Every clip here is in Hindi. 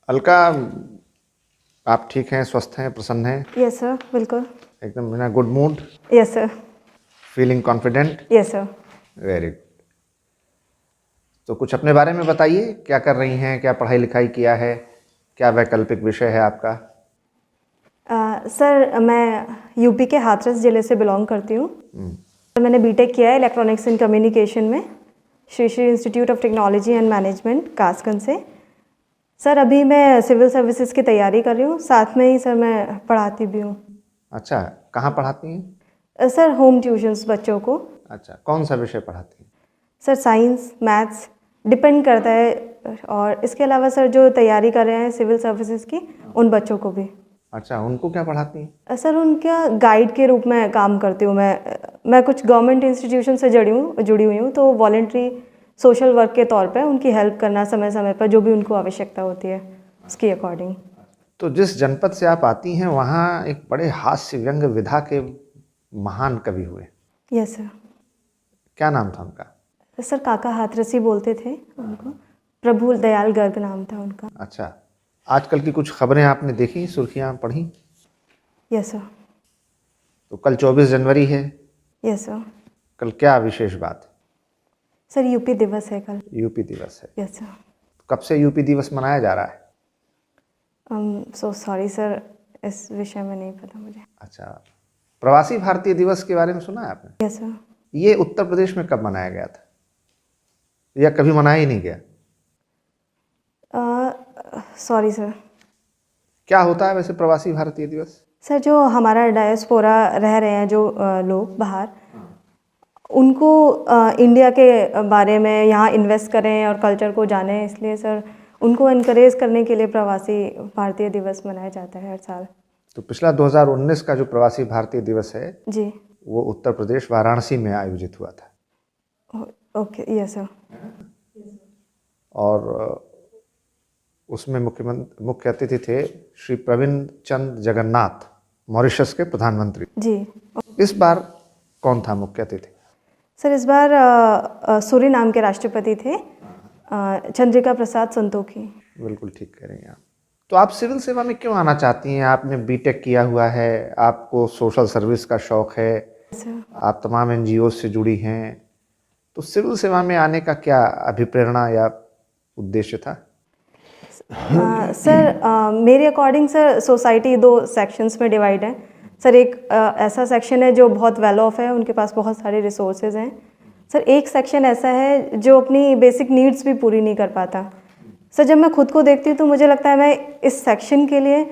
अलका, आप ठीक हैं, स्वस्थ हैं, प्रसन्न हैं? यस सर, बिल्कुल। एकदम in a good mood, yes sir. Feeling confident? Yes sir. Very good. तो कुछ अपने बारे में बताइए, क्या कर रही हैं, क्या पढ़ाई लिखाई किया है, क्या वैकल्पिक विषय है आपका? सर मैं यूपी के हाथरस ज़िले से बिलोंग करती हूँ। मैंने बीटेक किया है इलेक्ट्रॉनिक्स एंड कम्युनिकेशन में, Shri Shri institute of technology and management Kasganj से। सर अभी मैं सिविल सर्विसेज की तैयारी कर रही हूँ, साथ में ही सर मैं पढ़ाती भी हूँ। अच्छा, कहाँ पढ़ाती हैं? सर होम ट्यूशन्स बच्चों को। अच्छा, कौन सा विषय पढ़ाती हैं? सर साइंस, मैथ्स डिपेंड करता है। और इसके अलावा सर जो तैयारी कर रहे हैं सिविल सर्विसेज की, उन बच्चों को भी। अच्छा, उनको क्या पढ़ाती हैं? सर उनका गाइड के रूप में काम करती हूँ मैं कुछ गवर्नमेंट इंस्टीट्यूशन से जुड़ी हुई हूँ, तो वॉलेंट्री सोशल वर्क के तौर पे उनकी हेल्प करना समय समय पर, जो भी उनको आवश्यकता होती है उसके अकॉर्डिंग। तो जिस जनपद से आप आती हैं वहाँ एक बड़े हास्य व्यंग विधा के महान कवि हुए, यस सर। क्या नाम था उनका? सर काका हाथरसी बोलते थे उनको, प्रभु दयाल गर्ग नाम था उनका। अच्छा, आजकल की कुछ खबरें आपने देखी, सुर्खियाँ पढ़ी? Yes sir. तो कल 24 जनवरी है, यस सर। कल क्या विशेष बात है? सर यूपी दिवस है कल। यूपी दिवस है। Yes sir. कब से यूपी दिवस मनाया जा रहा है? सो सॉरी सर, इस विषय में नहीं पता मुझे। अच्छा, प्रवासी भारतीय दिवस के बारे में सुना है आपने? Yes sir. ये उत्तर प्रदेश में कब मनाया गया था, या कभी मनाया ही नहीं गया? Sorry sir. क्या होता है वैसे प्रवासी भारतीय दिवस? सर जो हमारा डायस्पोरा रह रहे हैं जो लोग बाहर, उनको इंडिया के बारे में यहाँ इन्वेस्ट करें और कल्चर को जानें, इसलिए सर उनको इनकरेज करने के लिए प्रवासी भारतीय दिवस मनाया जाता है हर साल। तो पिछला 2019 का जो प्रवासी भारतीय दिवस है, जी। वो उत्तर प्रदेश वाराणसी में आयोजित हुआ था। Okay, yes sir. और उसमें मुख्य अतिथि थे श्री प्रवीण चंद जगन्नाथ, मॉरिशस के प्रधानमंत्री। जी। इस बार कौन था मुख्य अतिथि? सर इस बार सूरीनाम के राष्ट्रपति थे, चंद्रिका प्रसाद संतोखी। बिल्कुल ठीक कह रही हैं आप। तो आप सिविल सेवा में क्यों आना चाहती हैं? आपने बीटेक किया हुआ है, आपको सोशल सर्विस का शौक है, सर आप तमाम एनजीओ से जुड़ी हैं, तो सिविल सेवा में आने का क्या अभिप्रेरणा या उद्देश्य था? सर मेरे अकॉर्डिंग सर सोसाइटी दो सेक्शंस में डिवाइड है। सर एक ऐसा सेक्शन है जो बहुत वेल ऑफ है, उनके पास बहुत सारे रिसोर्सेज हैं। सर एक सेक्शन ऐसा है जो अपनी बेसिक नीड्स भी पूरी नहीं कर पाता। सर जब मैं खुद को देखती हूँ तो मुझे लगता है मैं इस सेक्शन के लिए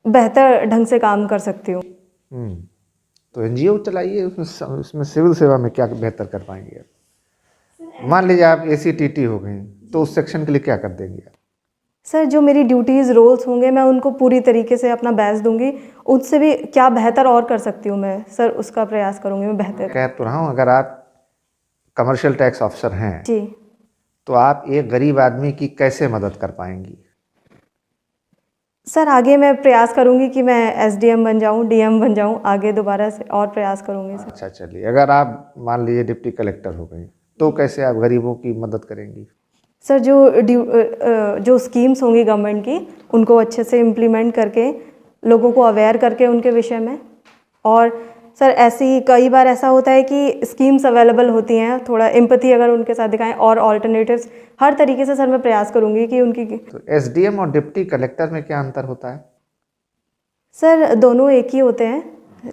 बेहतर ढंग से काम कर सकती हूँ। तो एनजीओ चलाइए, उसमें सिविल सेवा में क्या बेहतर कर पाएंगे आप? मान लीजिए आप एसीटीटी हो गई, तो उस सेक्शन के लिए क्या कर देंगे आप? सर जो मेरी ड्यूटीज़ रोल्स होंगे मैं उनको पूरी तरीके से अपना बेस्ट दूंगी, उससे भी क्या बेहतर और कर सकती हूँ मैं, सर उसका प्रयास करूँगी मैं बेहतर। कह तो रहा हूँ, अगर आप कमर्शियल टैक्स ऑफिसर हैं जी। तो आप एक गरीब आदमी की कैसे मदद कर पाएंगी? सर आगे मैं प्रयास करूंगी कि मैं एसडीएम बन जाऊं, डीएम बन जाऊं, आगे दोबारा से और प्रयास करूंगी सर। अच्छा, चलिए, अगर आप मान लीजिए डिप्टी कलेक्टर हो गई, तो कैसे आप गरीबों की मदद करेंगी? सर जो स्कीम्स होंगी गवर्नमेंट की, उनको अच्छे से इम्प्लीमेंट करके लोगों को अवेयर करके उनके विषय में। और सर ऐसी कई बार ऐसा होता है कि स्कीम्स अवेलेबल होती हैं, थोड़ा एम्पैथी अगर उनके साथ दिखाएं और ऑल्टरनेटिव्स, हर तरीके से सर मैं प्रयास करूंगी कि उनकी। तो एसडीएम और डिप्टी कलेक्टर में क्या अंतर होता है? सर दोनों एक ही होते हैं।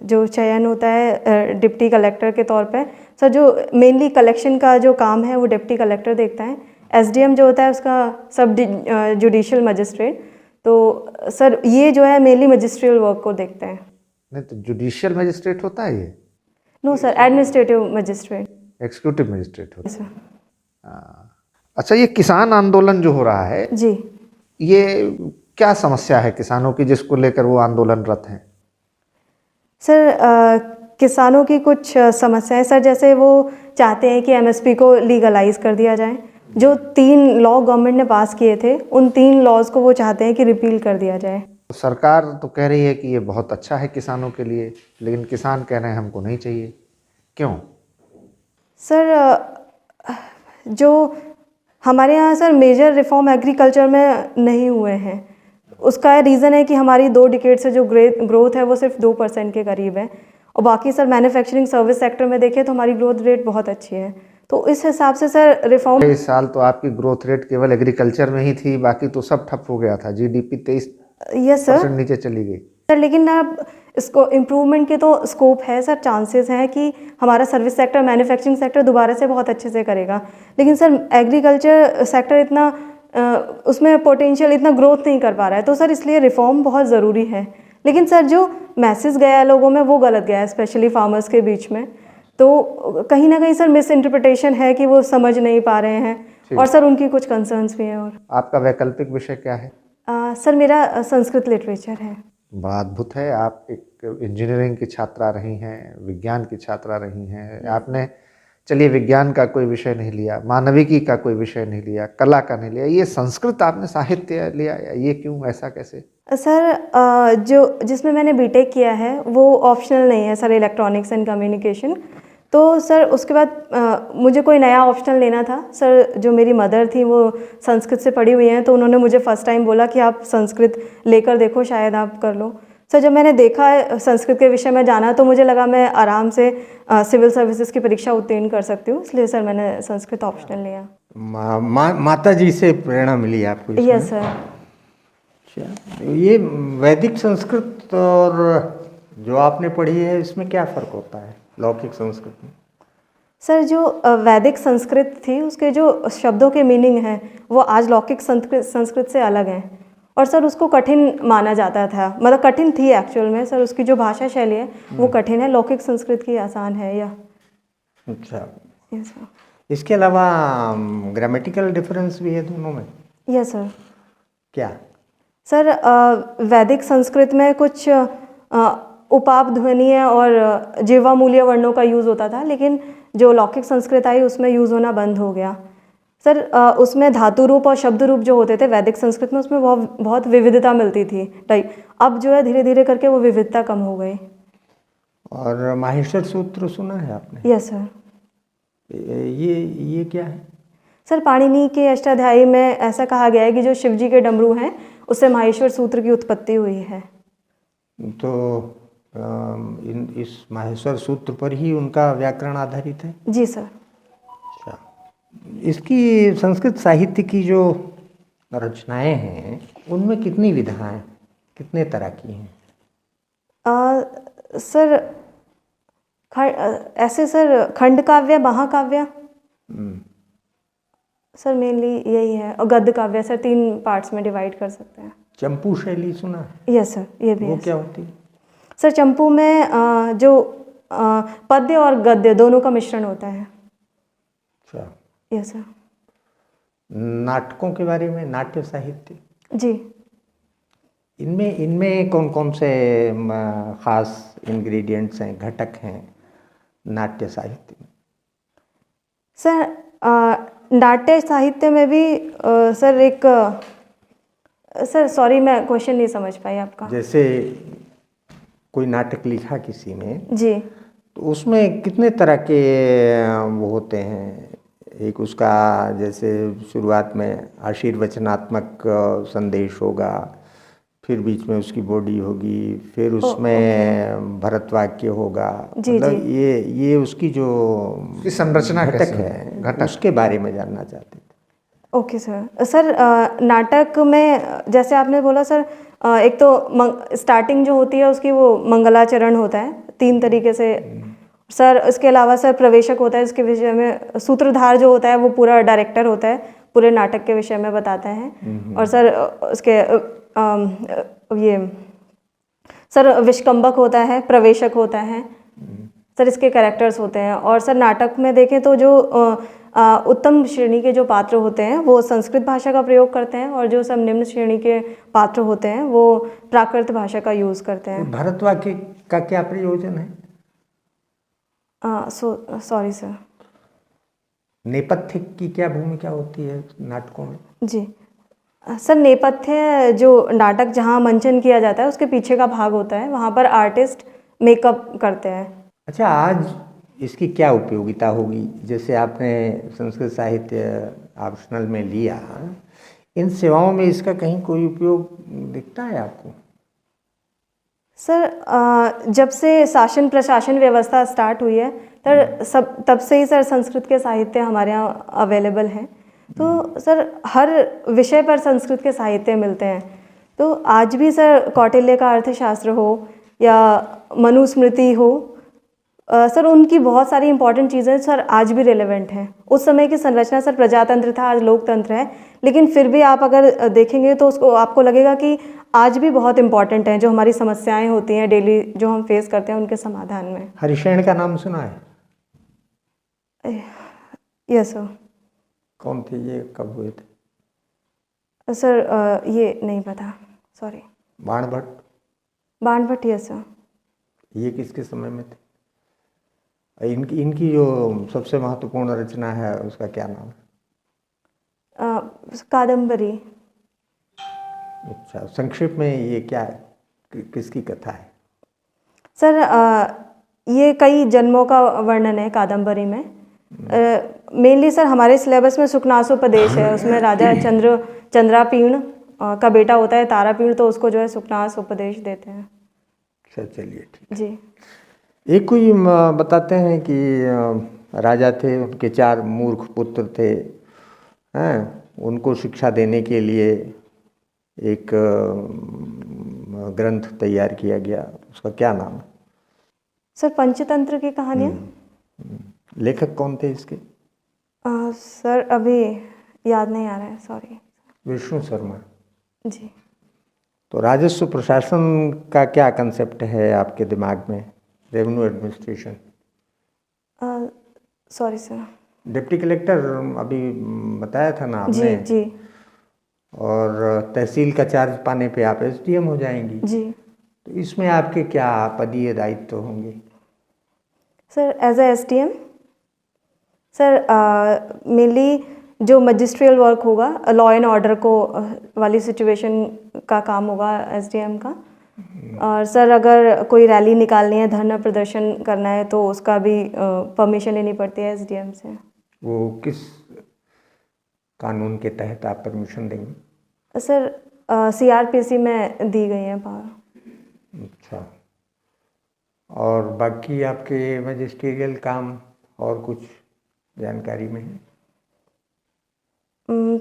जो चयन होता है डिप्टी कलेक्टर के तौर पे, सर जो मेनली कलेक्शन का जो काम है वो डिप्टी कलेक्टर देखता है। एसडीएम जो होता है उसका सब जुडिशियल मजिस्ट्रेट। तो सर ये जो है मेनली मजिस्ट्रियल वर्क को देखते हैं। नहीं, तो जुडिशियल मजिस्ट्रेट होता है ये? No sir, administrative magistrate. Executive magistrate होता सर है। अच्छा, ये किसान आंदोलन जो हो रहा है, जी। ये क्या समस्या है किसानों की जिसको लेकर वो आंदोलनरत हैं? सर किसानों की कुछ समस्याएं सर, जैसे वो चाहते हैं कि एमएसपी को लीगलाइज कर दिया जाए। जो 3 लॉ गवर्नमेंट ने पास किए थे, उन 3 लॉज को वो चाहते हैं कि रिपील कर दिया जाए। तो सरकार तो कह रही है कि ये बहुत अच्छा है किसानों के लिए, लेकिन किसान कह रहे हैं हमको नहीं चाहिए। क्यों? सर जो हमारे यहाँ सर मेजर रिफॉर्म एग्रीकल्चर में नहीं हुए हैं। उसका रीज़न है कि हमारी 2 डिकेड से जो ग्रोथ है वो सिर्फ 2% के करीब है, और बाकी सर मैन्युफैक्चरिंग सर्विस सेक्टर में देखें तो हमारी ग्रोथ रेट बहुत अच्छी है। तो इस हिसाब से सर रिफॉर्म इस साल तो आपकी ग्रोथ रेट केवल एग्रीकल्चर में ही थी, बाकी तो सब ठप हो गया था। जीडीपी 23% यस सर नीचे चली गई। सर, लेकिन अब इसको इम्प्रूवमेंट के तो स्कोप है सर, चांसेस हैं कि हमारा सर्विस सेक्टर, मैन्युफैक्चरिंग सेक्टर दोबारा से बहुत अच्छे से करेगा। लेकिन सर एग्रीकल्चर सेक्टर इतना उसमें पोटेंशियल इतना ग्रोथ नहीं कर पा रहा है, तो सर इसलिए रिफॉर्म बहुत ज़रूरी है। लेकिन सर जो मैसेज गया है लोगों में वो गलत गया है, स्पेशली फार्मर्स के बीच में। तो कहीं ना कहीं सर मिस इंटरप्रिटेशन है कि वो समझ नहीं पा रहे हैं, और सर उनकी कुछ कंसर्न्स भी हैं। और आपका वैकल्पिक विषय क्या है? सर मेरा संस्कृत लिटरेचर है। बड़ा अद्भुत है। आप एक इंजीनियरिंग की छात्रा रही हैं, विज्ञान की छात्रा रही हैं। आपने चलिए विज्ञान का कोई विषय नहीं लिया, मानविकी का कोई विषय नहीं लिया, कला का नहीं लिया, ये संस्कृत आपने साहित्य लिया, ये क्यों, ऐसा कैसे? सर जो जिसमें मैंने बीटेक किया है वो ऑप्शनल नहीं है सर, इलेक्ट्रॉनिक्स एंड कम्युनिकेशन। तो सर उसके बाद मुझे कोई नया ऑप्शनल लेना था। सर जो मेरी मदर थी वो संस्कृत से पढ़ी हुई हैं, तो उन्होंने मुझे फ़र्स्ट टाइम बोला कि आप संस्कृत लेकर देखो, शायद आप कर लो। सर जब मैंने देखा संस्कृत के विषय में जाना, तो मुझे लगा मैं आराम से सिविल सर्विसेज की परीक्षा उत्तीर्ण कर सकती हूँ, इसलिए सर मैंने संस्कृत ऑप्शनल लिया। माता जी से प्रेरणा मिली आपको इसमें? Yes sir. अच्छा, ये वैदिक संस्कृत और जो आपने पढ़ी है इसमें क्या फ़र्क होता है लौकिक संस्कृत में? सर जो वैदिक संस्कृत थी उसके जो शब्दों के मीनिंग हैं वो आज लौकिक संस्कृत से अलग हैं, और सर उसको कठिन माना जाता था, मतलब कठिन थी एक्चुअल में सर, उसकी जो भाषा शैली है वो कठिन है, लौकिक संस्कृत की आसान है। या अच्छा, यस सर। इसके अलावा ग्रामेटिकल डिफरेंस भी है दोनों में? Yes sir. क्या? सर वैदिक संस्कृत में कुछ उपाप ध्वनि और जिह्वा मूल्य वर्णों का यूज़ होता था, लेकिन जो लौकिक संस्कृत आई उसमें यूज़ होना बंद हो गया। सर उसमें धातु रूप और शब्द रूप जो होते थे वैदिक संस्कृत में, उसमें बहुत विविधता मिलती थी टाइप। अब जो है धीरे धीरे करके वो विविधता कम हो गई। और माहेश्वर सूत्र सुना है आपने? Yes sir. ये क्या है? सर पाणिनि के अष्टाध्यायी में ऐसा कहा गया है कि जो शिव जी के डमरू हैं उससे माहेश्वर सूत्र की उत्पत्ति हुई है। तो इस माहेश्वर सूत्र पर ही उनका व्याकरण आधारित है? जी सर। अच्छा, इसकी संस्कृत साहित्य की जो रचनाएं हैं उनमें कितनी विधाएं, कितने तरह की हैं? सर ऐसे सर खंड काव्य, महाकाव्य सर मेनली यही है, और गद्य काव्य सर 3 पार्ट्स में डिवाइड कर सकते हैं। चंपू शैली सुना है? यस सर, ये भी वो है। क्या होती है? सर चंपू में जो पद्य और गद्य दोनों का मिश्रण होता है। अच्छा, यस सर। नाटकों के बारे में, नाट्य साहित्य जी। इनमें कौन कौन से खास इंग्रेडिएंट्स हैं, घटक हैं नाट्य साहित्य में? सर नाट्य साहित्य में भी सर एक सर सॉरी मैं क्वेश्चन नहीं समझ पाई आपका। जैसे कोई नाटक लिखा किसी ने जी, तो उसमें कितने तरह के वो होते हैं? एक उसका जैसे शुरुआत में आशीर्वचनात्मक संदेश होगा, फिर बीच में उसकी बॉडी होगी, फिर उसमें भरतवाक्य होगा। जी, मतलब जी। ये उसकी जो संरचना घटक कैसे है घटक उसके बारे में जानना चाहते थे। Okay sir. सर नाटक में जैसे आपने बोला सर, एक तो स्टार्टिंग जो होती है उसकी वो मंगलाचरण होता है 3 तरीके से सर। इसके अलावा सर प्रवेशक होता है, इसके विषय में सूत्रधार जो होता है वो पूरा डायरेक्टर होता है, पूरे नाटक के विषय में बताते हैं। और सर उसके ये सर विष्कंभक होता है, प्रवेशक होता है सर, इसके कैरेक्टर्स होते हैं। और सर नाटक में देखें तो जो उत्तम श्रेणी के जो पात्र होते हैं वो संस्कृत भाषा का प्रयोग करते हैं, और जो सब निम्न श्रेणी के पात्र होते हैं वो प्राकृत भाषा का यूज़ करते हैं। भरतवाक्य का क्या प्रयोजन है? Sorry sir. नेपथ्य की क्या भूमिका होती है नाटकों में? जी सर, नेपथ्य जो नाटक जहाँ मंचन किया जाता है उसके पीछे का भाग होता है, वहाँ पर आर्टिस्ट मेकअप करते हैं। अच्छा, आज इसकी क्या उपयोगिता होगी? जैसे आपने संस्कृत साहित्य ऑप्शनल में लिया, इन सेवाओं में इसका कहीं कोई उपयोग दिखता है आपको? सर जब से शासन प्रशासन व्यवस्था स्टार्ट हुई है तब से ही सर संस्कृत के साहित्य हमारे यहाँ अवेलेबल हैं। तो सर हर विषय पर संस्कृत के साहित्य मिलते हैं। तो आज भी सर कौटिल्य का अर्थशास्त्र हो या मनुस्मृति हो, सर उनकी बहुत सारी इंपॉर्टेंट चीज़ें सर आज भी रिलेवेंट हैं। उस समय की संरचना सर प्रजातंत्र था, आज लोकतंत्र है, लेकिन फिर भी आप अगर देखेंगे तो उसको आपको लगेगा कि आज भी बहुत इंपॉर्टेंट हैं। जो हमारी समस्याएं होती हैं डेली जो हम फेस करते हैं उनके समाधान में। हरिशैन का नाम सुना है? Yes sir. कौन थे ये, कब हुए थे? सर ये नहीं पता, sorry. Banabhatta? Banabhatta, yes sir. ये किसके समय में थे? इनकी जो सबसे महत्वपूर्ण रचना है उसका क्या नाम है? कादम्बरी। अच्छा, संक्षेप में ये क्या है, किसकी कथा है? सर ये कई जन्मों का वर्णन है कादम्बरी में। मेनली सर हमारे सिलेबस में सुखनासोपदेश है, उसमें राजा चंद्रापीण का बेटा होता है तारापीण, तो उसको जो है सुखनास उपदेश देते हैं। अच्छा, चलिए ठीक। जी। एक कोई बताते हैं कि राजा थे, उनके 4 मूर्ख पुत्र थे, हैं, उनको शिक्षा देने के लिए एक ग्रंथ तैयार किया गया, उसका क्या नाम है? सर पंचतंत्र की कहानियाँ। लेखक कौन थे इसके? सर अभी याद नहीं आ रहा है, सॉरी। विष्णु शर्मा जी। तो राजस्व प्रशासन का क्या कंसेप्ट है आपके दिमाग में? Revenue administration. Sorry sir. Deputy collector अभी बताया था ना आपने? जी जी। और तहसील का चार्ज पाने पे आप एसडीएम हो जाएंगी। जी। तो इसमें आपके क्या पदीय दायित्व होंगे? Sir as a SDM sir mainly जो मजिस्ट्रियल वर्क होगा, लॉ एंड ऑर्डर को वाली सिचुएशन का काम होगा एसडीएम का। और सर अगर कोई रैली निकालनी है, धरना प्रदर्शन करना है, तो उसका भी परमिशन लेनी पड़ती है एसडीएम से। वो किस कानून के तहत आप परमिशन देंगे? सर सीआरपीसी में दी गई है पावर। अच्छा, और बाकी आपके मजिस्ट्रियल काम और कुछ जानकारी में है?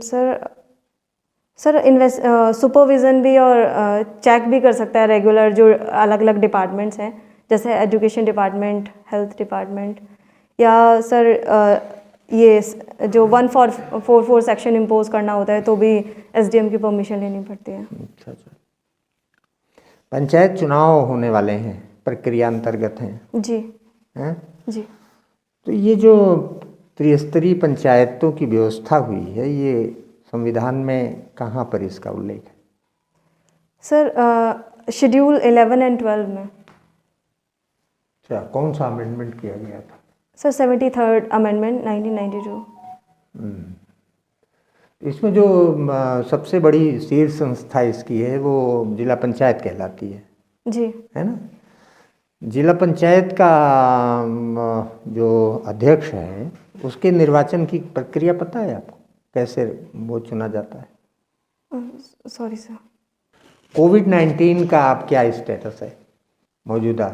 सर सुपरविज़न भी और चेक भी कर सकता है रेगुलर जो अलग अलग डिपार्टमेंट्स हैं, जैसे एजुकेशन डिपार्टमेंट, हेल्थ डिपार्टमेंट, या सर ये जो 144 सेक्शन इम्पोज करना होता है तो भी एसडीएम की परमिशन लेनी पड़ती है। अच्छा अच्छा। पंचायत चुनाव होने वाले हैं, प्रक्रिया अंतर्गत हैं। जी। हैं? जी। तो ये जो त्रिस्तरीय पंचायतों की व्यवस्था हुई है, ये संविधान में कहाँ पर इसका उल्लेख है? सर शेड्यूल 11 एंड 12 में। अच्छा, कौन सा अमेंडमेंट किया गया था? Sir 73rd amendment 1992। इसमें जो सबसे बड़ी शीर्ष संस्था इसकी है वो जिला पंचायत कहलाती है। जी। है ना? जिला पंचायत का जो अध्यक्ष है उसके निर्वाचन की प्रक्रिया पता है आपको? कैसे वो चुना जाता है? Sorry sir. कोविड-19 का आप क्या स्टेटस है मौजूदा?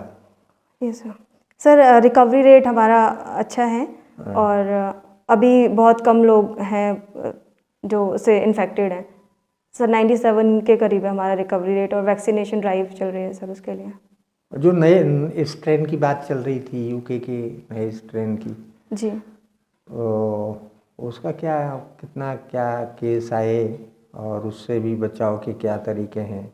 Yes sir. Sir recovery rate हमारा अच्छा है और अभी बहुत कम लोग हैं जो उससे इन्फेक्टेड हैं। सर 97 के करीब है हमारा रिकवरी रेट, और वैक्सीनेशन ड्राइव चल रही है सर उसके लिए। जो नए स्ट्रेन की बात चल रही थी, यूके के नए स्ट्रेन की, जी, तो उसका कितना केस आए और उससे भी बचाव के क्या तरीके हैं,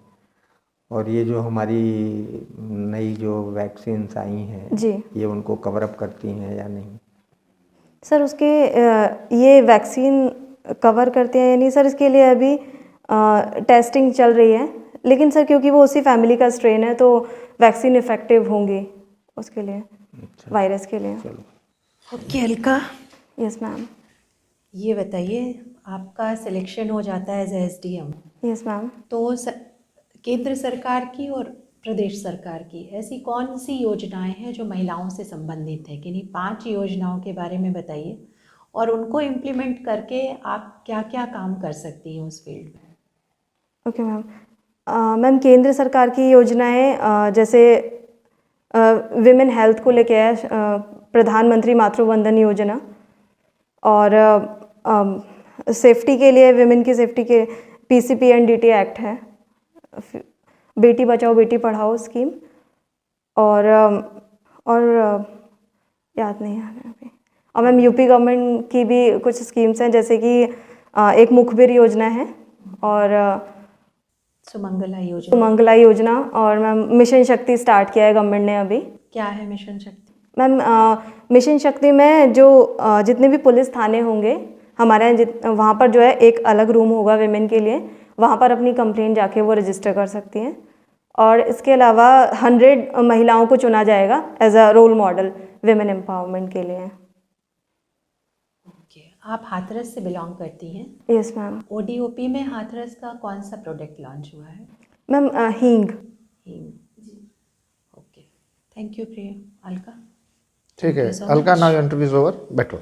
और ये जो हमारी नई जो वैक्सीन्स आई हैं जी, ये उनको कवर अप करती हैं या नहीं? सर उसके ये वैक्सीन कवर करते हैं या नहीं सर, इसके लिए अभी टेस्टिंग चल रही है, लेकिन सर क्योंकि वो उसी फैमिली का स्ट्रेन है तो वैक्सीन इफेक्टिव होंगी उसके लिए। अच्छा, वायरस के लिए। चलो। Okay Alka, yes ma'am. ये बताइए, आपका सिलेक्शन हो जाता है एज एसडीएम, यस मैम। तो केंद्र सरकार की और प्रदेश सरकार की ऐसी कौन सी योजनाएं हैं जो महिलाओं से संबंधित है? किन्हीं 5 योजनाओं के बारे में बताइए और उनको इम्प्लीमेंट करके आप क्या क्या काम कर सकती हैं उस फील्ड में? Okay ma'am. मैम केंद्र सरकार की योजनाएं जैसे विमेन हेल्थ को लेके है, प्रधानमंत्री मातृ वंदन योजना, और सेफ्टी के लिए, विमेन की सेफ्टी के PCPNDT एक्ट है, बेटी बचाओ बेटी पढ़ाओ स्कीम, और याद नहीं आ रहा अभी। और मैम यूपी गवर्नमेंट की भी कुछ स्कीम्स हैं, जैसे कि एक मुखबिर योजना है, और सुमंगला योजना। सुमंगला योजना, और मैम मिशन शक्ति स्टार्ट किया है गवर्नमेंट ने अभी। क्या है मिशन शक्ति? मैम मिशन शक्ति में जो जितने भी पुलिस थाने होंगे हमारे यहाँ, वहाँ पर जो है एक अलग रूम होगा विमेन के लिए, वहाँ पर अपनी कंप्लेंट जाके वो रजिस्टर कर सकती हैं। और इसके अलावा 100 महिलाओं को चुना जाएगा as a role model women empowerment के लिए। ओके, आप हाथरस से बिलोंग करती हैं। Yes ma'am. ODOP में हाथरस का कौन सा प्रोडक्ट लॉन्च हुआ है? मैम हींग। ओके, थैंक यू प्रिया। अलका? ठीक है Thank you so Alka, much. Now interview is over, बैठो।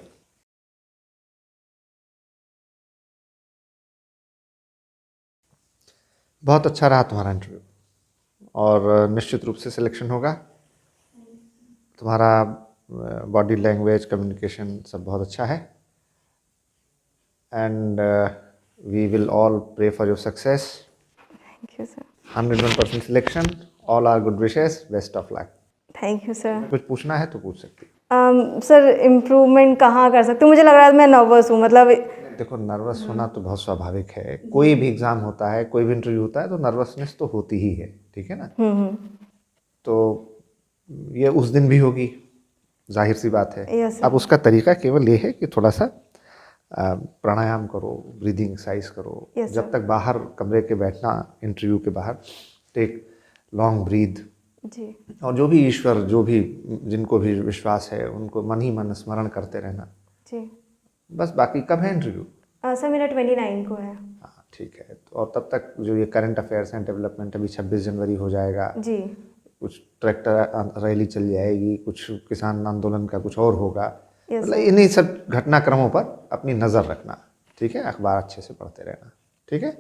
बहुत अच्छा रहा तुम्हारा इंटरव्यू, और निश्चित रूप से सिलेक्शन होगा। तुम्हारा बॉडी लैंग्वेज, कम्युनिकेशन सब बहुत अच्छा है, and we will all pray for your success. Thank you sir. 101% selection, all are good wishes, best of luck. Thank you sir. कुछ पूछना है तो पूछ सकती। सर इम्प्रूवमेंट कहाँ कर सकती हूँ? मुझे लग रहा है मैं नर्वस हूँ, मतलब देखो, नर्वस होना तो बहुत स्वाभाविक है, कोई भी एग्ज़ाम होता है, कोई भी इंटरव्यू होता है तो नर्वसनेस तो होती ही है, ठीक है ना। तो ये उस दिन भी होगी, जाहिर सी बात है। Yes, sir. अब उसका तरीका केवल ये है कि थोड़ा सा प्राणायाम करो, ब्रीदिंग एक्सरसाइज करो। Yes, जब तक बाहर कमरे के बैठना, इंटरव्यू के बाहर, टेक लॉन्ग ब्रीद। जी। और जो भी ईश्वर, जो भी जिनको भी विश्वास है, उनको मन ही मन स्मरण करते रहना। जी। बस, बाकी कब है इंटरव्यू? सर मेरा 29 को है। हाँ ठीक है। तो और तब तक जो ये करंट अफेयर्स हैं, डेवलपमेंट, अभी 26 जनवरी हो जाएगा, जी। कुछ ट्रैक्टर रैली चल जाएगी, कुछ किसान आंदोलन का कुछ और होगा। Yes, मतलब sir. इन्हीं सब घटनाक्रमों पर अपनी नज़र रखना, ठीक है। अखबार अच्छे से पढ़ते रहना, ठीक है।